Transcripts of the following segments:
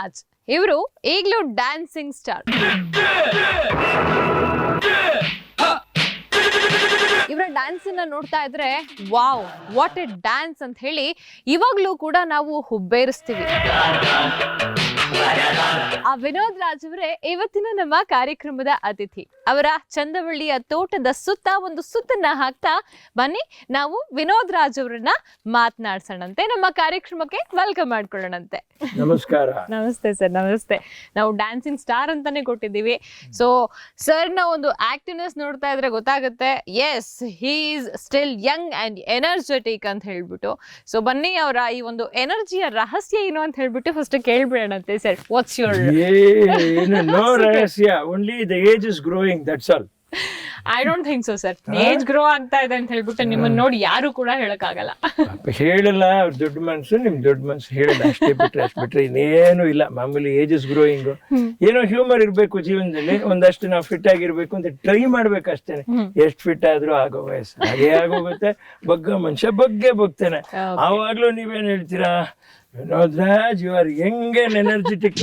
ರಾಜ್ ಇವರು ಈಗಲೂ dancing star. ಇವರ ಡ್ಯಾನ್ಸ್ ಅನ್ನ ನೋಡ್ತಾ ಇದ್ರೆ ವಾವ್ ವಾಟ್ ಎ ಡ್ಯಾನ್ಸ್ ಅಂತ ಹೇಳಿ ಇವಾಗ್ಲೂ ಕೂಡ ನಾವು ಹುಬ್ಬೇರಿಸ್ತೀವಿ. ಆ ವಿನೋದ್ ರಾಜ್ ಅವರೇ ಇವತ್ತಿನ ನಮ್ಮ ಕಾರ್ಯಕ್ರಮದ ಅತಿಥಿ. ಅವರ ಚಂದವಳ್ಳಿಯ ತೋಟದ ಸುತ್ತ ಒಂದು ಸುತ್ತನ್ನ ಹಾಕ್ತಾ ಬನ್ನಿ ನಾವು ವಿನೋದ್ ರಾಜ್ ಅವರನ್ನ ಮಾತನಾಡ್ಸೋಣಂತೆ, ನಮ್ಮ ಕಾರ್ಯಕ್ರಮಕ್ಕೆ ವೆಲ್ಕಮ್ ಮಾಡ್ಕೊಳ್ಳೋಣಂತೆ. ನಮಸ್ಕಾರ. ನಮಸ್ತೆ ಸರ್. ನಮಸ್ತೆ. ನಾವು ಡ್ಯಾನ್ಸಿಂಗ್ ಸ್ಟಾರ್ ಅಂತಾನೆ ಕೊಟ್ಟಿದ್ದೀವಿ. ಸೊ ಸರ್ ನ ಒಂದು ಆಕ್ಟಿವ್ನೆಸ್ ನೋಡ್ತಾ ಇದ್ರೆ ಗೊತ್ತಾಗುತ್ತೆ, yes he is still young and energetic ಅಂತ ಹೇಳ್ಬಿಟ್ಟು. ಸೊ ಬನ್ನಿ ಅವರ ಈ ಒಂದು ಎನರ್ಜಿಯ ರಹಸ್ಯ ಏನು ಅಂತ ಹೇಳ್ಬಿಟ್ಟು ಫಸ್ಟ್ ಕೇಳ್ಬಿಡೋಣಂತೆ. ಸರ್ ವಾಟ್ಸ್ ಯುವರ್ ನೋ ರಹಸ್ಯ, only the age is growing, that's all. I don't think so sir. Age grow ಆಗ್ತಾ ಇದೆ ಅಂತ ಹೇಳ್ಬಿಟ್ಟು ನಿಮ್ಮನ್ನ ನೋಡಿ ಯಾರು ಕೂಡ ಹೇಳಕ್ಕಾಗಲ್ಲ. ಹೇಳಲ್ಲ, ಅವ್ರ ದೊಡ್ಡ ಮನ್ಸು, ನಿಮ್ ದೊಡ್ಡ ಮನ್ಸು ಹೇಳಲ್ಲ, ಅಷ್ಟೇ ಬಿಟ್ರೆ ಇನ್ನೇನು ಇಲ್ಲ. ಮಾಮೂಲಿ ಏಜ್ ಇಸ್ ಗ್ರೋಯಿಂಗ್. ಏನೋ ಹ್ಯೂಮರ್ ಇರ್ಬೇಕು ಜೀವನದಲ್ಲಿ, ಒಂದಷ್ಟು ನಾವು ಫಿಟ್ ಆಗಿರ್ಬೇಕು ಅಂತ ಟ್ರೈ ಮಾಡ್ಬೇಕು ಅಷ್ಟೇನೆ. ಎಷ್ಟ್ ಫಿಟ್ ಆದ್ರೂ ಆಗೋ ವಯಸ್ಸು ಹಾಗೆ ಆಗೋಗುತ್ತೆ. ಬಗ್ಗ ಮನುಷ್ಯ ಬಗ್ತಾನೆ. ಆವಾಗ್ಲೂ ನೀವೇನ್ ಹೇಳ್ತೀರಾ, Vinod Raj you are young and energetic.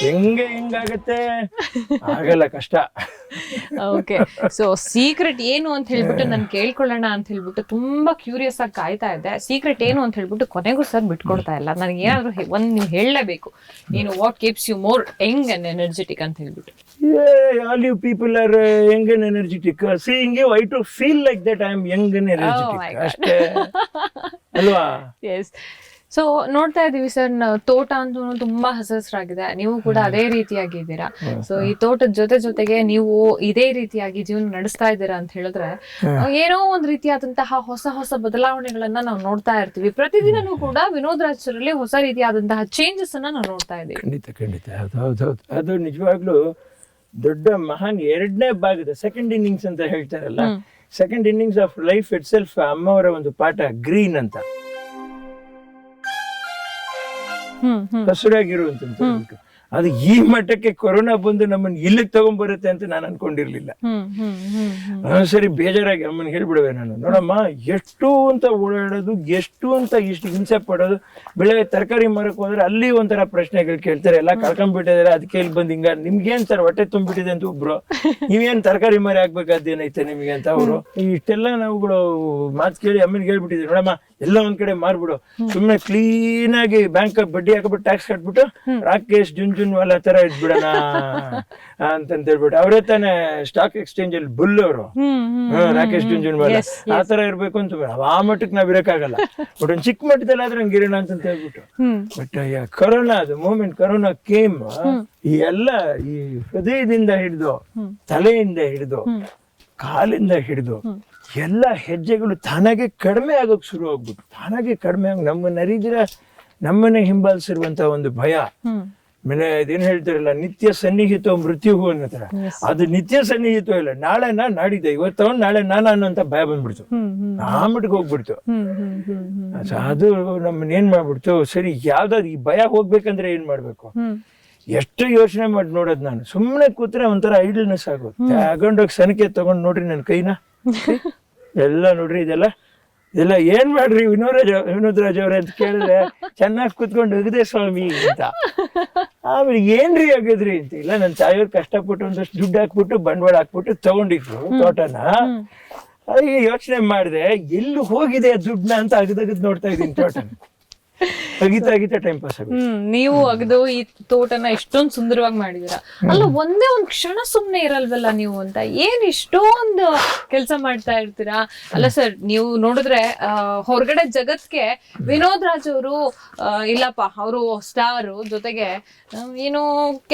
ಹೆಂಗಾಗತ್ತೆ, ಆಗಲ್ಲ, ಕಷ್ಟ. ಓಕೆ, ಸೊ ಸೀಕ್ರೆಟ್ ಏನು ಅಂತ ಹೇಳ್ಬಿಟ್ಟು ನಾನು ಕೇಳ್ಕೊಳ್ಳೋಣ ಅಂತ ಹೇಳ್ಬಿಟ್ಟು ತುಂಬಾ ಕ್ಯೂರಿಯಸ್ ಆಗಿ ಕಾಯ್ತಾ ಇದ್ದೆ. ಸೀಕ್ರೆಟ್ ಏನು ಅಂತ ಹೇಳ್ಬಿಟ್ಟು ಕೊನೆಗೂ ಸರ್ ಬಿಟ್ಕೊಡ್ತಾ ಇಲ್ಲ. ನನಗೆ ಏನಾದ್ರು ಒಂದ್ ನೀವು ಹೇಳಲೇಬೇಕು, ಏನು what keeps you more young and energetic ಅಂತ ಹೇಳ್ಬಿಟ್ಟು. All you people are young and energetic. Seeing you, I too feel like that I am young and energetic. ಅಷ್ಟೇ ಅಲ್ವಾ? ಎಸ್. ಸೊ ನೋಡ್ತಾ ಇದೀವಿ ಸರ್, ತೋಟ ಅಂತೂ ತುಂಬಾ ಹಸರಾಗಿದೆ. ನೀವು ಕೂಡ ಅದೇ ರೀತಿಯಾಗಿದ್ದೀರಾ. ಸೊ ಈ ತೋಟದ ಜೊತೆಗೆ ನೀವು ಇದೇ ರೀತಿಯಾಗಿ ಜೀವನ ನಡೆಸ್ತಾ ಇದ್ದೀರಾ ಅಂತ ಹೇಳಿದ್ರೆ ಏನೋ ಒಂದ್ ರೀತಿಯಾದಂತಹ ಹೊಸ ಬದಲಾವಣೆಗಳನ್ನ ನಾವು ನೋಡ್ತಾ ಇರ್ತೀವಿ. ಪ್ರತಿದಿನನೂ ಕೂಡ ವಿನೋದ್ ರಾಜ್ ಅವರಲ್ಲಿ ಹೊಸ ರೀತಿಯಾದಂತಹ ಚೇಂಜಸ್ ಅನ್ನ ನಾವು ನೋಡ್ತಾ ಇದ್ದೀವಿ. ಖಂಡಿತ ಹೌದು. ಅದು ನಿಜವಾಗ್ಲೂ ದೊಡ್ಡ ಮಹಾನ್ ಎರಡನೇ ಭಾಗದ ಸೆಕೆಂಡ್ ಇನ್ನಿಂಗ್ಸ್ ಅಂತ ಹೇಳ್ತಾರಲ್ಲ, second innings of life itself. ಅಮ್ಮವರ ಒಂದು ಪಾಠ ಗ್ರೀನ್ ಅಂತ, ಹಸುರಾಗಿರುವಂತ. ಅದು ಈ ಮಟ್ಟಕ್ಕೆ ಕೊರೋನಾ ಬಂದು ನಮ್ಮನ್ನ ಇಲ್ಲಿಗೆ ತಗೊಂಡ್ಬರುತ್ತೆ ಅಂತ ನಾನು ಅನ್ಕೊಂಡಿರ್ಲಿಲ್ಲ. ಸರಿ ಬೇಜಾರಾಗಿ ಅಮ್ಮನ್ ಹೇಳ್ಬಿಡುವೆ ನಾನು, ನೋಡಮ್ಮ ಎಷ್ಟು ಅಂತ ಓಡಾಡೋದು, ಎಷ್ಟು ಅಂತ ಇಷ್ಟು ಹಿಂಸೆ ಪಡೋದು. ಬೆಳಗ್ಗೆ ತರಕಾರಿ ಮಾರಕ್ ಹೋದ್ರೆ ಅಲ್ಲಿ ಒಂಥರ ಪ್ರಶ್ನೆಗಳು ಕೇಳ್ತಾರೆ, ಎಲ್ಲ ಕಳ್ಕೊಂಡ್ಬಿಟ್ಟಿದಾರೆ, ಅದಕ್ಕೆ ಇಲ್ಲಿ ಬಂದ್ ಹಿಂಗ ನಿಮ್ಗೇನ್ ಸರ್ ಹೊಟ್ಟೆ ತುಂಬಿಟ್ಟಿದೆ ಅಂತ ಒಬ್ರು, ನೀವೇನ್ ತರಕಾರಿ ಮಾರಿ ಆಗ್ಬೇಕಾದೇನೈತೆ ನಿಮ್ಗೆ ಅಂತ ಅವರು. ಇಷ್ಟೆಲ್ಲ ನಾವುಗಳು ಮಾತು ಕೇಳಿ ಅಮ್ಮನಿಗೆ ಹೇಳ್ಬಿಟ್ಟಿದ್ವಿ, ನೋಡಮ್ಮ ಎಲ್ಲ ಒಂದ್ ಕಡೆ ಮಾರ್ಬಿಡು, ಸುಮ್ನೆ ಕ್ಲೀನ್ ಆಗಿ ಬ್ಯಾಂಕ್ ಬಡ್ಡಿ ಹಾಕ್ಬಿಟ್ಟು ಟ್ಯಾಕ್ಸ್ ಕಟ್ಬಿಟ್ಟು ರಾಕೇಶ್ ಜುನ್ವಾಲ ತರ ಇದ್ಬಿಡೋಣ ಅಂತಂತ ಹೇಳ್ಬಿಟ್ಟು. ಅವರೇ ತಾನೇ ಸ್ಟಾಕ್ ಎಕ್ಸ್ಚೇಂಜ್ ಅಲ್ಲಿ ಬುಲ್ ಅವರು, ರಾಕೇಶ್ ಜುನ್ವಾಲ ಆ ತರ ಇರ್ಬೇಕು ಅಂತ. ಆ ಮಟ್ಟಕ್ಕೆ ನಾವ್ ಇರಕ್ಕಾಗಲ್ಲ, ಬಟ್ ಒಂದ್ ಚಿಕ್ಕ ಮಟ್ಟದಲ್ಲಿ ಆದ್ರೆ ಹಂಗೆ ಇರೋಣ ಅಂತ ಹೇಳ್ಬಿಟ್ಟು. ಬಟ್ ಕೊರೋನಾ, ಅದು ಮೂಮೆಂಟ್ ಕೊರೋನಾ ಕೇಮ್, ಈ ಎಲ್ಲ ಈ ಹೃದಯದಿಂದ ಹಿಡಿದು, ತಲೆಯಿಂದ ಹಿಡಿದು, ಕಾಲಿಂದ ಹಿಡಿದು ಎಲ್ಲ ಹೆಜ್ಜೆಗಳು ತಾನಾಗೆ ಕಡಿಮೆ ಆಗೋಕ್ ಶುರು ಆಗ್ಬಿಟ್ಟು, ತಾನಾಗೆ ಕಡಿಮೆ ಆಗ ನಮ್ಮನ್ನ ಹಿಂಬಾಲಿಸಿರುವಂತ ಒಂದು ಭಯ. ಆಮೇಲೆ ಇದೇನ್ ಹೇಳ್ತಾರಲ್ಲ, ನಿತ್ಯ ಸನ್ನಿಹಿತ ಮೃತ್ಯು ಅನ್ನೋತರ, ಅದು ನಿತ್ಯ ಸನ್ನಿಹಿತ ಇಲ್ಲ. ನಾಳೆನಾ ನಾಡಿದ್ದೆ, ಇವತ್ತು ನಾಳೆ ನಾನ ಅನ್ನೋಂತ ಭಯ ಬಂದ್ಬಿಡ್ತು, ಆ ಮಟ್ಟಿಗೆ ಹೋಗ್ಬಿಡ್ತು. ಅದು ನಮ್ಮನ್ನ ಏನ್ ಮಾಡ್ಬಿಡ್ತು. ಸರಿ, ಯಾವ್ದಾದ್ರು ಈ ಭಯ ಹೋಗ್ಬೇಕಂದ್ರೆ ಏನ್ ಮಾಡ್ಬೇಕು, ಎಷ್ಟು ಯೋಚನೆ ಮಾಡಿ ನೋಡೋದ್. ನಾನು ಸುಮ್ಮನೆ ಕೂತ್ರೆ ಒಂಥರ ಐಡಲ್ನೆಸ್ ಆಗೋದು. ತಗೊಂಡೋಗಿ ಸನಿಕೆ ತಗೊಂಡ್ ನೋಡ್ರಿ ನನ್ನ ಕೈನ ಎಲ್ಲ ನೋಡ್ರಿ, ಇದೆಲ್ಲ ಏನ್ ಮಾಡ್ರಿ ವಿನೋದ್ ರಾಜ್ ಅವ್ರೆ ಅಂತ ಕೇಳಿದ್ರೆ, ಚೆನ್ನಾಗಿ ಕುತ್ಕೊಂಡು ಹೋಗದೆ ಸ್ವಾಮಿ ಅಂತ. ಆಮೇಲೆ ಏನ್ರಿ ಆಗಿದ್ರಿ ಅಂತ, ಇಲ್ಲ ನನ್ನ ತಾಯಿಯವ್ರು ಕಷ್ಟಪಟ್ಟು ಒಂದಷ್ಟು ದುಡ್ಡು ಹಾಕ್ಬಿಟ್ಟು ಬಂಡವಾಳ ಹಾಕ್ಬಿಟ್ಟು ತಗೊಂಡಿದ್ರು ತೋಟನ. ಅದಕ್ಕೆ ಯೋಚನೆ ಮಾಡಿದೆ, ಎಲ್ಲಿ ಹೋಗಿದೆ ದುಡ್ಡನ್ನ ಅಂತ ಅಗದಗದ್ ನೋಡ್ತಾ ಇದೀನಿ ತೋಟನ. ಅಗಿತಾ ಟೈಮ್ ಪಾಸ್ ಆಗುತ್ತೆ. ನೀವು ಅಗದು ಈ ತೋಟನ ಎಷ್ಟೊಂದು ಸುಂದರವಾಗಿ ಮಾಡಿದೀರಾ. ಅಲ್ಲ, ಒಂದೇ ಒಂದ್ ಕ್ಷಣ ಸುಮ್ನೆ ಇರಲ್ವಲ್ಲ ನೀವು ಅಂತ, ಏನ್ ಇಷ್ಟೊಂದು ಕೆಲಸ ಮಾಡ್ತಾ ಇರ್ತೀರಾ. ಅಲ್ಲ ಸರ್, ನೀವು ನೋಡಿದ್ರೆ ಹೊರಗಡೆ ಜಗತ್ಗೆ ವಿನೋದ್ ರಾಜ್ ಅವರು ಇಲ್ಲಪ್ಪ ಅವರು ಸ್ಟಾರು, ಜೊತೆಗೆ ಏನು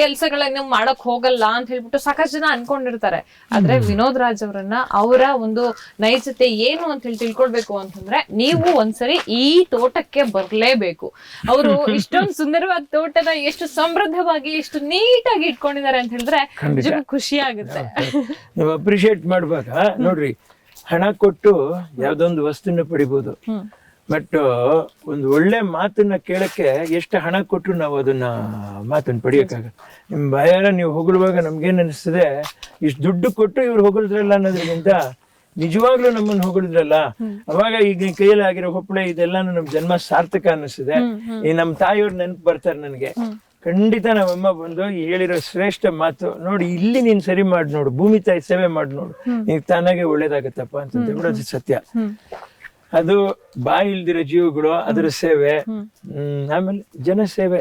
ಕೆಲ್ಸಗಳನ್ನ ಮಾಡಕ್ ಹೋಗಲ್ಲ ಅಂತ ಹೇಳ್ಬಿಟ್ಟು ಸಾಕಷ್ಟು ಜನ ಅನ್ಕೊಂಡಿರ್ತಾರೆ. ಆದ್ರೆ ವಿನೋದ್ ರಾಜ್ ಅವರನ್ನ, ಅವರ ಒಂದು ನೈಜತೆ ಏನು ಅಂತ ಹೇಳಿ ತಿಳ್ಕೊಳ್ಬೇಕು ಅಂತಂದ್ರೆ ನೀವು ಒಂದ್ಸರಿ ಈ ತೋಟಕ್ಕೆ ಬರ್ಲೇಬೇಕು. ಅವರು ಇಷ್ಟೊಂದು ಸುಂದರವಾದ ತೋಟನ ಎಷ್ಟು ಸಮೃದ್ಧವಾಗಿ, ಎಷ್ಟು ನೀಟಾಗಿ ಇಟ್ಕೊಂಡಿದ್ದಾರೆ ಅಂತ ಹೇಳಿದ್ರೆ ಖುಷಿ ಆಗುತ್ತೆ. ನೀವು ಅಪ್ರಿಶಿಯೇಟ್ ಮಾಡ್ಬೇಕಾ. ನೋಡ್ರಿ, ಹಣ ಕೊಟ್ಟು ಯಾವ್ದೊಂದು ವಸ್ತುನ ಪಡಿಬಹುದು, ಬಟ್ ಒಂದು ಒಳ್ಳೆ ಮಾತನ್ನ ಕೇಳಕ್ಕೆ ಎಷ್ಟು ಹಣ ಕೊಟ್ಟು ನಾವು ಅದನ್ನ ಮಾತನ್ನ ಪಡಿಯಕ್ಕಾಗಲ್ಲ. ನಿಮ್ ಬಾಯಾರ ನೀವು ಹೊಗಳುವಾಗ ನಮ್ಗೇನ್ ಅನಿಸ್ತದೆ, ಇಷ್ಟು ದುಡ್ಡು ಕೊಟ್ಟು ಇವ್ರು ಹೊಗಳಿದ್ರಲ್ಲ ಅನ್ನೋದ್ರಿಂದ ನಿಜವಾಗ್ಲೂ ನಮ್ಮನ್ನ ಹೊಗಳಿದ್ರಲ್ಲ, ಅವಾಗ ಈಗ ಕೈಯಲ್ಲಿ ಆಗಿರೋ ಹೊಪ್ಪಳೆ ಇದೆಲ್ಲಾನು ನಮ್ ಜನ್ಮ ಸಾರ್ಥಕ ಅನ್ನಿಸಿದೆ. ಈ ನಮ್ ತಾಯಿಯವ್ರ ನೆನಪು ಬರ್ತಾರೆ ನನಗೆ. ಖಂಡಿತ ನಮ್ಮಮ್ಮ ಬಂದು ಹೇಳಿರೋ ಶ್ರೇಷ್ಠ ಮಾತು, ನೋಡಿ ಇಲ್ಲಿ ನೀನ್ ಸರಿ ಮಾಡಿ ನೋಡು, ಭೂಮಿ ತಾಯಿ ಸೇವೆ ಮಾಡಿ ನೋಡು, ನೀನ್ ತಾನಾಗೆ ಒಳ್ಳೇದಾಗತ್ತಪ್ಪ ಅಂತ ಬಿಡೋದು ಸತ್ಯ. ಅದು ಬಾಯಿ ಇಲ್ದಿರೋ ಜೀವಗಳು, ಅದರ ಸೇವೆ. ಆಮೇಲೆ ಜನ ಸೇವೆ,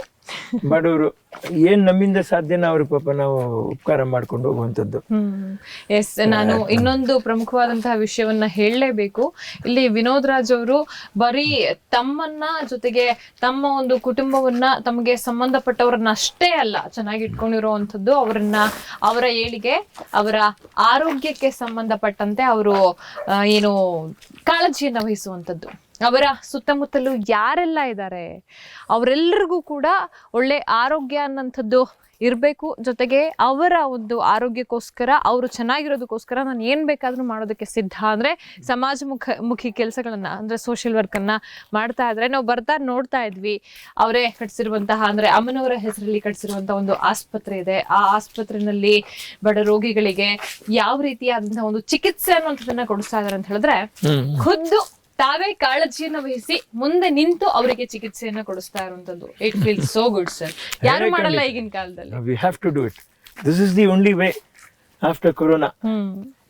ಬಡವರು ಏನ್ ನಮ್ಮಿಂದ ಸಾಧ್ಯನ ಅವ್ರಿಗೆ ಪಾಪ ನಾವು ಉಪಕಾರ ಮಾಡ್ಕೊಂಡು ಹೋಗುವಂತದ್ದು. ಎಸ್, ನಾನು ಇನ್ನೊಂದು ಪ್ರಮುಖವಾದಂತಹ ವಿಷಯವನ್ನ ಹೇಳಲೇಬೇಕು. ಇಲ್ಲಿ ವಿನೋದ್ ರಾಜ್ ಅವರು ಬರೀ ತಮ್ಮನ್ನ ಜೊತೆಗೆ ತಮ್ಮ ಒಂದು ಕುಟುಂಬವನ್ನ, ತಮಗೆ ಸಂಬಂಧಪಟ್ಟವರನ್ನ ಅಷ್ಟೇ ಅಲ್ಲ ಚೆನ್ನಾಗಿ ಇಟ್ಕೊಂಡಿರುವಂತದ್ದು, ಅವರ ಏಳಿಗೆ, ಅವರ ಆರೋಗ್ಯಕ್ಕೆ ಸಂಬಂಧಪಟ್ಟಂತೆ ಅವರು ಏನು ಕಾಳಜಿಯನ್ನ ವಹಿಸುವಂತದ್ದು. ಅವರ ಸುತ್ತಮುತ್ತಲು ಯಾರೆಲ್ಲ ಇದ್ದಾರೆ ಅವರೆಲ್ಲರಿಗೂ ಕೂಡ ಒಳ್ಳೆ ಆರೋಗ್ಯ ಅನ್ನೋಂಥದ್ದು ಇರಬೇಕು. ಜೊತೆಗೆ ಅವರ ಒಂದು ಆರೋಗ್ಯಕ್ಕೋಸ್ಕರ, ಅವರು ಚೆನ್ನಾಗಿರೋದಕ್ಕೋಸ್ಕರ ನಾನು ಏನ್ ಬೇಕಾದ್ರೂ ಮಾಡೋದಕ್ಕೆ ಸಿದ್ಧ. ಅಂದ್ರೆ ಮುಖಿ ಕೆಲಸಗಳನ್ನ, ಅಂದ್ರೆ ಸೋಷಿಯಲ್ ವರ್ಕ್ ಅನ್ನ ಮಾಡ್ತಾ ಇದ್ರೆ ನಾವು ನೋಡ್ತಾ ಇದ್ವಿ. ಅವರೇ ಕಟ್ಸಿರುವಂತಹ, ಅಂದ್ರೆ ಅಮ್ಮನವರ ಹೆಸರಲ್ಲಿ ಕಟ್ಸಿರುವಂತಹ ಒಂದು ಆಸ್ಪತ್ರೆ ಇದೆ. ಆ ಆಸ್ಪತ್ರೆಯಲ್ಲಿ ಬಡ ರೋಗಿಗಳಿಗೆ ಯಾವ ರೀತಿಯಾದಂತಹ ಒಂದು ಚಿಕಿತ್ಸೆ ಅನ್ನುವಂಥದ್ದನ್ನ ಕೊಡಿಸ್ತಾ ಇದಾರೆ ಅಂತ ಹೇಳಿದ್ರೆ, ಖುದ್ದು ತಾವೇ ಕಾಳಜಿಯನ್ನು ವಹಿಸಿ ಮುಂದೆ ನಿಂತು ಅವರಿಗೆ ಚಿಕಿತ್ಸೆಯನ್ನ ಕೊಡಿಸ್ತಾ ಇರುವಂತದ್ದು. It feels so good sir. ಯಾರು ಮಾಡಲ್ಲ ಈಗಿನ ಕಾಲದಲ್ಲಿ. We have to do it. This is the only way after corona.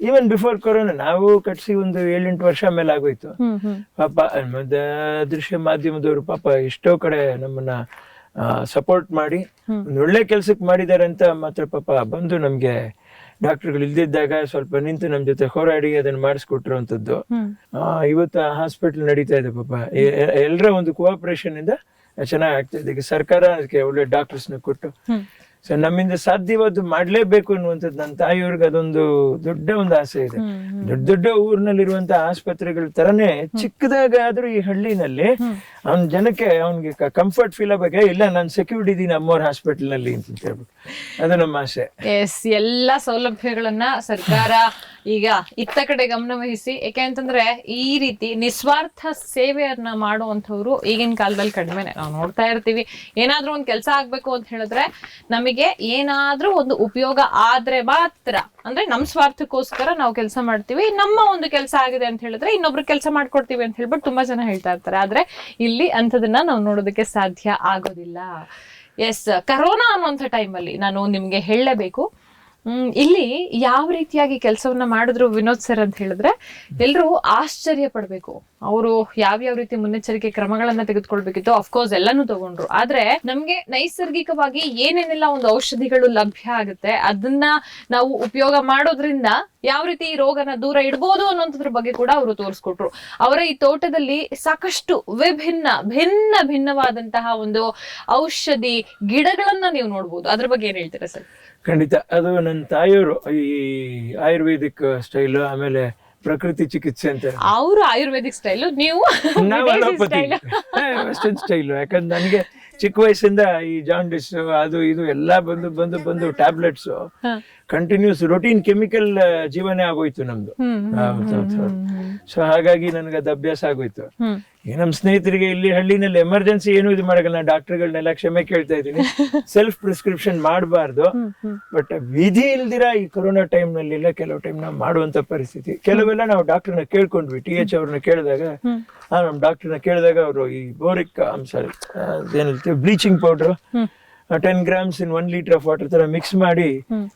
Even before corona ನಾವು ಕಟ್ಸಿ ಒಂದು 7-8 ವರ್ಷ ಮೇಲೆ ಆಗೋಯ್ತು. ಪಾಪ ದೃಶ್ಯ ಮಾಧ್ಯಮದವರು ಪಾಪ ಎಷ್ಟೋ ಕಡೆ ನಮ್ಮನ್ನ ಸಪೋರ್ಟ್ ಮಾಡಿ ಒಂದು ಒಳ್ಳೆ ಕೆಲ್ಸಕ್ಕೆ ಮಾಡಿದ್ದಾರೆ ಅಂತ ಮಾತ್ರ ಪಾಪ ಬಂದು ನಮ್ಗೆ ಡಾಕ್ಟರ್ಗಳು ಇಲ್ದಿದ್ದಾಗ ಸ್ವಲ್ಪ ನಿಂತು ನಮ್ ಜೊತೆ ಹೋರಾಡಿ ಅದನ್ನ ಮಾಡಿಸ್ಕೊಟ್ಟಿರುವಂತದ್ದು. ಇವತ್ತು ಹಾಸ್ಪಿಟಲ್ ನಡೀತಾ ಇದೆ ಪಾಪ. ಎಲ್ಲರ ಒಂದು ಕೋಆಪರೇಷನ್ ಇಂದ ಚೆನ್ನಾಗ್ ಆಗ್ತಾ ಇದೆ. ಈಗ ಸರ್ಕಾರ ಅದಕ್ಕೆ ಒಳ್ಳೆ ಡಾಕ್ಟರ್ಸ್ ನ ಕೊಟ್ಟು ಸೊ ನಮ್ಮಿಂದ ಸಾಧ್ಯವಾದ್ದು ಮಾಡ್ಲೇಬೇಕು ಅನ್ನುವಂಥದ್ದು. ನನ್ನ ತಾಯಿಯವ್ರಿಗೆ ಅದೊಂದು ದೊಡ್ಡ ಒಂದು ಆಸೆ ಇದೆ. ದೊಡ್ಡ ದೊಡ್ಡ ಊರಿನಲ್ಲಿರುವಂತಹ ಆಸ್ಪತ್ರೆಗಳ ತರನೇ ಚಿಕ್ಕದಾಗಾದ್ರೂ ಈ ಹಳ್ಳಿನಲ್ಲಿ ಅವ್ನ ಜನಕ್ಕೆ ಅವ್ನಿಗೆ ಕಂಫರ್ಟ್ ಫೀಲ್ ಆಗಬೇಕು. ಇಲ್ಲ ನಾನು ಸೆಕ್ಯೂರ್ಡ್ ಇದ್ದೀನಿ ಅಮ್ಮೋರ್ ಹಾಸ್ಪಿಟಲ್ ನಲ್ಲಿ ಅಂತ ಹೇಳ್ಬೇಕು. ಅದು ನಮ್ಮ ಆಸೆ. ಎಸ್, ಎಲ್ಲಾ ಸೌಲಭ್ಯಗಳನ್ನ ಸರ್ಕಾರ ಈಗ ಇತ್ತ ಕಡೆ ಗಮನ ವಹಿಸಿ, ಯಾಕೆ ಅಂತಂದ್ರೆ ಈ ರೀತಿ ನಿಸ್ವಾರ್ಥ ಸೇವೆಯನ್ನ ಮಾಡುವಂತವ್ರು ಈಗಿನ ಕಾಲದಲ್ಲಿ ಕಡಿಮೆನೆ. ನಾವು ನೋಡ್ತಾ ಇರ್ತೀವಿ, ಏನಾದ್ರೂ ಒಂದ್ ಕೆಲಸ ಆಗ್ಬೇಕು ಅಂತ ಹೇಳಿದ್ರೆ ನಮಗೆ ಏನಾದ್ರೂ ಒಂದು ಉಪಯೋಗ ಆದ್ರೆ ಮಾತ್ರ, ಅಂದ್ರೆ ನಮ್ ಸ್ವಾರ್ಥಕ್ಕೋಸ್ಕರ ನಾವು ಕೆಲಸ ಮಾಡ್ತೀವಿ. ನಮ್ಮ ಒಂದು ಕೆಲಸ ಆಗಿದೆ ಅಂತ ಹೇಳಿದ್ರೆ ಇನ್ನೊಬ್ರು ಕೆಲಸ ಮಾಡ್ಕೊಡ್ತೀವಿ ಅಂತ ಹೇಳ್ಬಿಟ್ಟು ತುಂಬಾ ಜನ ಹೇಳ್ತಾ ಇರ್ತಾರೆ. ಆದ್ರೆ ಇಲ್ಲಿ ಅಂಥದನ್ನ ನಾವು ನೋಡೋದಕ್ಕೆ ಸಾಧ್ಯ ಆಗೋದಿಲ್ಲ. ಎಸ್, ಕರೋನಾ ಅನ್ನುವಂಥ ಟೈಮಲ್ಲಿ ನಾನು ನಿಮ್ಗೆ ಹೇಳಲೇಬೇಕು, ಇಲ್ಲಿ ಯಾವ ರೀತಿಯಾಗಿ ಕೆಲಸವನ್ನ ಮಾಡಿದ್ರು ವಿನೋದ್ ಸರ್ ಅಂತ ಹೇಳಿದ್ರೆ ಎಲ್ರು ಆಶ್ಚರ್ಯ ಪಡ್ಬೇಕು. ಅವರು ಯಾವ್ಯಾವ ರೀತಿ ಮುನ್ನೆಚ್ಚರಿಕೆ ಕ್ರಮಗಳನ್ನ ತೆಗೆದುಕೊಳ್ಬೇಕಿತ್ತು, ಅಫ್ಕೋರ್ಸ್ ಎಲ್ಲಾನು ತಗೊಂಡ್ರು. ಆದ್ರೆ ನಮ್ಗೆ ನೈಸರ್ಗಿಕವಾಗಿ ಏನೇನೆಲ್ಲ ಒಂದು ಔಷಧಿಗಳು ಲಭ್ಯ ಆಗುತ್ತೆ, ಅದನ್ನ ನಾವು ಉಪಯೋಗ ಮಾಡೋದ್ರಿಂದ ಯಾವ ರೀತಿ ಈ ರೋಗನ ದೂರ ಇಡ್ಬೋದು ಅನ್ನೋದ್ರ ಬಗ್ಗೆ ಕೂಡ ಅವರು ತೋರಿಸ್ಕೊಟ್ರು. ಅವರ ಈ ತೋಟದಲ್ಲಿ ಸಾಕಷ್ಟು ಭಿನ್ನವಾದಂತಹ ಒಂದು ಔಷಧಿ ಗಿಡಗಳನ್ನ ನೀವು ನೋಡ್ಬೋದು. ಅದ್ರ ಬಗ್ಗೆ ಏನ್ ಹೇಳ್ತೀರಾ ಸರ್? ಖಂಡಿತ. ಅದು ನನ್ನ ತಾಯಿಯವರು ಈ ಆಯುರ್ವೇದಿಕ್ ಸ್ಟೈಲ್, ಆಮೇಲೆ ಪ್ರಕೃತಿ ಚಿಕಿತ್ಸೆ ಅಂತ. ಅವರು ಆಯುರ್ವೇದಿಕ್ ಸ್ಟೈಲ್, ನೀವು ನಾವು ಅಲೋಪತಿ ವೆಸ್ಟರ್ನ್ ಸ್ಟೈಲ್. ಯಾಕಂದ್ರೆ ನನಗೆ ಚಿಕ್ಕ ವಯಸ್ಸಿಂದ ಈ ಜಾಂಡಿಸ್ ಅದು ಇದು ಎಲ್ಲಾ ಬಂದು ಟ್ಯಾಬ್ಲೆಟ್ಸ್ ಕಂಟಿನ್ಯೂಸ್ ರೊಟೀನ್ ಕೆಮಿಕಲ್ ಜೀವನೇ ಆಗೋಯ್ತು ನಮ್ದು. ಸೊ ಹಾಗಾಗಿ ನನಗೆ ಅದು ಅಭ್ಯಾಸ ಆಗೋಯ್ತು. ಈ ನಮ್ ಸ್ನೇಹಿತರಿಗೆ ಇಲ್ಲಿ ಹಳ್ಳಿನಲ್ಲಿ ಎಮರ್ಜೆನ್ಸಿ ಏನು ಇದು ಮಾಡಲ್ಲ, ಡಾಕ್ಟರ್ಗಳನ್ನೆಲ್ಲ ಕ್ಷಮೆ ಕೇಳ್ತಾ ಇದ್ದೀನಿ, ಸೆಲ್ಫ್ ಪ್ರಿಸ್ಕ್ರಿಪ್ಷನ್ ಮಾಡಬಾರ್ದು. ಬಟ್ ವಿಧಿ ಇಲ್ದಿರ ಈ ಕೊರೋನಾ ಟೈಮ್ ನಲ್ಲಿ ಕೆಲವು ಟೈಮ್ ನಾವು ಮಾಡುವಂತ ಪರಿಸ್ಥಿತಿ. ಕೆಲವೆಲ್ಲ ನಾವು ಡಾಕ್ಟರ್ನ ಕೇಳ್ಕೊಂಡ್ವಿ. TH ಅವ್ರನ್ನ ಕೇಳಿದಾಗ, ನಮ್ ಡಾಕ್ಟರ್ನ ಕೇಳಿದಾಗ ಅವರು ಈ ಬೋರಿಕ್ ಏನಂತೀವಿ bleaching powder 10 grams in 1 liter of water ತರ ಮಿಕ್ಸ್ ಮಾಡಿ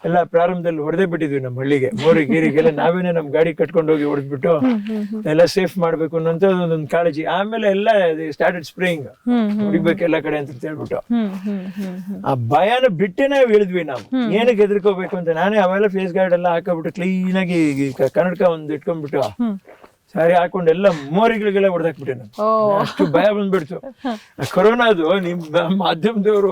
ಎಲ್ಲ ಪ್ರಾರಂಭದಲ್ಲಿ ಹೊಡೆದೇ ಬಿಟ್ಟಿದ್ವಿ ನಮ್ಮ ಹಳ್ಳಿಗೆ. ಗೀರಿಗೆಲ್ಲ ನಾವೇನೆ ನಮ್ ಗಾಡಿ ಕಟ್ಕೊಂಡು ಹೋಗಿ ಹೊಡೆದ್ಬಿಟ್ಟು ಎಲ್ಲ ಸೇಫ್ ಮಾಡ್ಬೇಕು ಅನ್ನೋಂತ ಒಂದೊಂದು ಕಾಳಜಿ. ಆಮೇಲೆ ಎಲ್ಲ ಸ್ಟಾರ್ಟೆಡ್ ಸ್ಪ್ರೇಯಿಂಗ್, ಹೊಡಿಬೇಕು ಎಲ್ಲ ಕಡೆ ಅಂತ ಹೇಳ್ಬಿಟ್ಟು ಆ ಭಯನ ಬಿಟ್ಟೆ ನಾವು ಇಳಿದ್ವಿ. ನಾವು ಏನಕ್ಕೆ ಹೆದರ್ಕೋಬೇಕು ಅಂತ ನಾನೇ ಅವೆಲ್ಲ ಫೇಸ್ ಗಾರ್ಡ್ ಎಲ್ಲ ಹಾಕೋಬಿಟ್ಟು ಕ್ಲೀನ್ ಆಗಿ ಕನ್ನಡಕ ಒಂದ್ ಇಟ್ಕೊಂಡ್ಬಿಟ್ಟು ಸಾರಿ ಹಾಕೊಂಡು ಎಲ್ಲ ಮೋರಿಗಳಿಗೆಲ್ಲ ಹೊಡೆದಾಕ್ಬಿಟ್ಟೆ ನಾನು. ಅಷ್ಟು ಭಯ ಬಂದ್ಬಿಡ್ತು. ಕೊರೋನಾ ಅದು ನಿಮ್ ಮಾಧ್ಯಮದವರು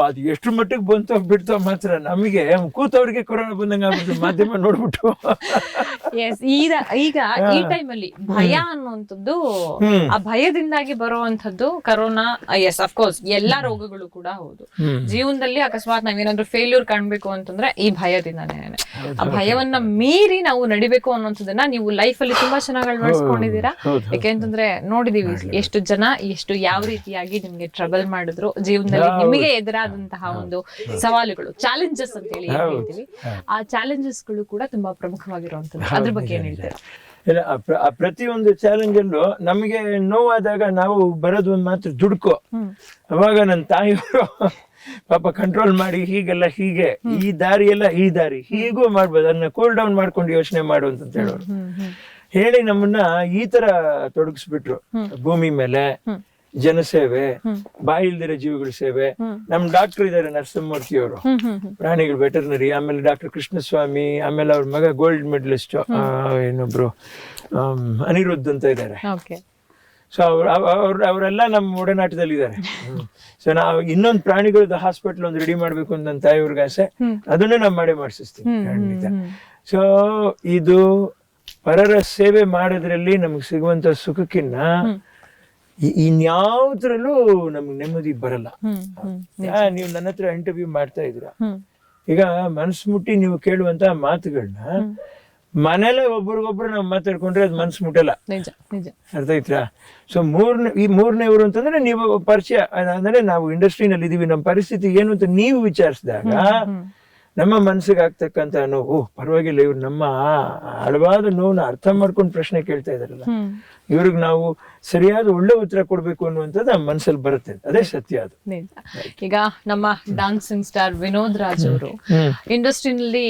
ಅದು ಎಷ್ಟು ಮಟ್ಟಿಗೆ ಬಂತೋ ಬಿಡ್ತೋ ಮಾತ್ರ ನಮಗೆ ಕೂತವ್ರಿಗೆ ಕೊರೋನಾ ಬಂದಂಗ ಆಗ್ಬಿಟ್ಟು ಮಾಧ್ಯಮ ನೋಡ್ಬಿಟ್ಟು. ಈಗ ಈ ಟೈಮಲ್ಲಿ ಭಯ ಅನ್ನುವಂಥದ್ದು, ಆ ಭಯದಿಂದಾಗಿ ಬರುವಂತದ್ದು ಕರೋನಾ. ಎಸ್, ಅಫ್ಕೋರ್ಸ್ ಎಲ್ಲಾ ರೋಗಗಳು ಕೂಡ ಹೌದು. ಜೀವನದಲ್ಲಿ ಅಕಸ್ಮಾತ್ ನಾವೇನಾದ್ರೂ ಫೇಲ್ಯೂರ್ ಕಾಣ್ಬೇಕು ಅಂತಂದ್ರೆ ಈ ಭಯದಿಂದಾನೇ. ಆ ಭಯವನ್ನ ಮೀರಿ ನಾವು ನಡಿಬೇಕು ಅನ್ನೋಂಥದ್ದನ್ನ ನೀವು ಲೈಫ್ ಅಲ್ಲಿ ತುಂಬಾ ಚೆನ್ನಾಗಿ ಅಳವಡಿಸ್ಕೊಂಡಿದ್ದೀರಾ. ಹೌದು, ಯಾಕೆಂತಂದ್ರೆ ನೋಡಿದೀವಿ ಎಷ್ಟು ಜನ ಎಷ್ಟು ಯಾವ ರೀತಿಯಾಗಿ ನಿಮ್ಗೆ ಟ್ರಬಲ್ ಮಾಡಿದ್ರು ಜೀವನದಲ್ಲಿ, ನಿಮಗೆ ಎದುರಾದಂತಹ ಒಂದು ಸವಾಲುಗಳು, ಚಾಲೆಂಜಸ್ ಅಂತ ಹೇಳಿ ಏನ್ ಹೇಳ್ತೀವಿ, ಆ ಚಾಲೆಂಜಸ್ ಗಳು ಕೂಡ ತುಂಬಾ ಪ್ರಮುಖವಾಗಿರುವಂತದ್ದು. ಅದ್ರ ಬಗ್ಗೆ ಏನ್ ಹೇಳ್ತೀರಾ? ಇಲ್ಲ, ಆ ಪ್ರತಿಯೊಂದು ಚಾಲೆಂಜ್ ಅಲ್ಲೂ ನಮಗೆ ನೋವಾದಾಗ ನಾವು ಬರೋದು ಒಂದು ಮಾತ್ರ ದುಡ್ಕೋ. ಅವಾಗ ನನ್ನ ತಾಯಿಯವರು ಪಾಪ ಕಂಟ್ರೋಲ್ ಮಾಡಿ ಹೀಗೆಲ್ಲ ಹೀಗೆ ಈ ದಾರಿ ಎಲ್ಲ ಈ ದಾರಿ ಹೀಗೂ ಮಾಡ್ಬೋದು, ಅದನ್ನ ಕೂಲ್ ಡೌನ್ ಮಾಡ್ಕೊಂಡು ಯೋಚನೆ ಮಾಡು ಅಂತ ಹೇಳೋರು. ಹೇಳಿ ನಮ್ಮನ್ನ ಈ ತರ ತೊಡಗಿಸ್ಬಿಟ್ರು. ಭೂಮಿ ಮೇಲೆ ಜನಸೇವೆ, ಬಾಯಿ ಇಲ್ದಿರೋ ಜೀವಿಗಳ ಸೇವೆ. ನಮ್ ಡಾಕ್ಟರ್ ಇದಾರೆ ನರಸಿಂಹಮೂರ್ತಿ ಅವರು, ಪ್ರಾಣಿಗಳು ವೆಟರ್ನರಿ. ಆಮೇಲೆ ಡಾಕ್ಟರ್ ಕೃಷ್ಣಸ್ವಾಮಿ, ಆಮೇಲೆ ಅವ್ರ ಮಗ ಗೋಲ್ಡ್ ಮೆಡಲಿಸ್ಟ್ ಇನ್ನೊಬ್ರು ಅನಿರುದ್ಧ್ ಅಂತ ಇದ್ದಾರೆ. ಸೊ ಅವರೆಲ್ಲ ನಮ್ಮ ಒಡನಾಟದಲ್ಲಿ ಇದ್ದಾರೆ. ಸೊ ನಾವು ಇನ್ನೊಂದು ಪ್ರಾಣಿಗಳದ್ದು ಹಾಸ್ಪಿಟಲ್ ಒಂದು ರೆಡಿ ಮಾಡ್ಬೇಕು ಅಂತ ನನ್ನ ತಾಯಿಯವ್ರಿಗೆ ಆಸೆ, ಅದನ್ನೇ ನಾವು ಮಾಡೇ ಮಾಡಿಸ್ತೀವಿ ಖಂಡಿತ. ಸೊ ಇದು ಪರರ ಸೇವೆ ಮಾಡೋದ್ರಲ್ಲಿ ನಮ್ಗೆ ಸಿಗುವಂತ ಸುಖಕ್ಕಿನ್ನ ಇನ್ಯಾವುದ್ರಲ್ಲೂ ನಮ್ಗೆ ನೆಮ್ಮದಿ ಬರಲ್ಲ. ನೀವು ನನ್ನ ಹತ್ರ ಇಂಟರ್ವ್ಯೂ ಮಾಡ್ತಾ ಇದ್ದೀರಾ, ಈಗ ಮನ್ಸು ಮುಟ್ಟಿ ನೀವು ಕೇಳುವಂತ ಮಾತುಗಳನ್ನ ಮನೇಲೆ ಒಬ್ರಿಗೊಬ್ರು ನಾವು ಮಾತಾಡ್ಕೊಂಡ್ರೆ ಅದು ಮನ್ಸು ಮುಟ್ಟಲ್ಲ. ಅರ್ಥ ಆಯ್ತಾ? ಸೊ ಮೂರನೇವರು ಅಂತಂದ್ರೆ ನೀವು ಪರಿಚಯ, ಅಂದ್ರೆ ನಾವು ಇಂಡಸ್ಟ್ರಿನಲ್ಲಿ ಇದೀವಿ, ನಮ್ಮ ಪರಿಸ್ಥಿತಿ ಏನು ಅಂತ ನೀವು ವಿಚಾರಿಸಿದಾಗ ನಮ್ಮ ಮನಸ್ಸಿಗೆ ಆಗ್ತಕ್ಕಂತ ನೋವು, ಪರವಾಗಿಲ್ಲ ಇವ್ರು ನಮ್ಮ ಆಳವಾದ ನೋವನ್ನ ಅರ್ಥ ಮಾಡ್ಕೊಂಡು ಪ್ರಶ್ನೆ ಕೇಳ್ತಾ ಇದಾರಲ್ಲ, ಇವ್ರಿಗೆ ನಾವು ಸರಿಯಾದ ಒಳ್ಳೆ ಉತ್ತರ ಕೊಡ್ಬೇಕು ಅನ್ನುವಂಥದ್ದು ನಮ್ಮ ಮನಸ್ಸಲ್ಲಿ ಬರುತ್ತೆ. ಅದೇ ಸತ್ಯ ಅದು. ಈಗ ನಮ್ಮ ಡಾನ್ಸಿಂಗ್ ಸ್ಟಾರ್ ವಿನೋದ್ ರಾಜ್ ಅವರು ಇಂಡಸ್ಟ್ರಿನಲ್ಲಿ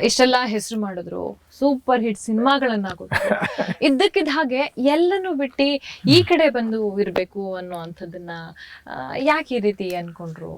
ಇಷ್ಟೆಲ್ಲಾ ಹೆಸರು ಮಾಡಿದ್ರು, ಸೂಪರ್ ಹಿಟ್ ಸಿನಿಮಾಗಳನ್ನ ಕೊಟ್ಟರು. ಇದ್ದಕ್ಕಿದ್ದ ಹಾಗೆ ಎಲ್ಲನೂ ಬಿಟ್ಟು ಈ ಕಡೆ ಬಂದು ಇರ್ಬೇಕು ಅನ್ನೋ ಅಂಥದ್ದನ್ನ ಯಾಕೆ ಈ ರೀತಿ ಅನ್ಕೊಂಡ್ರು?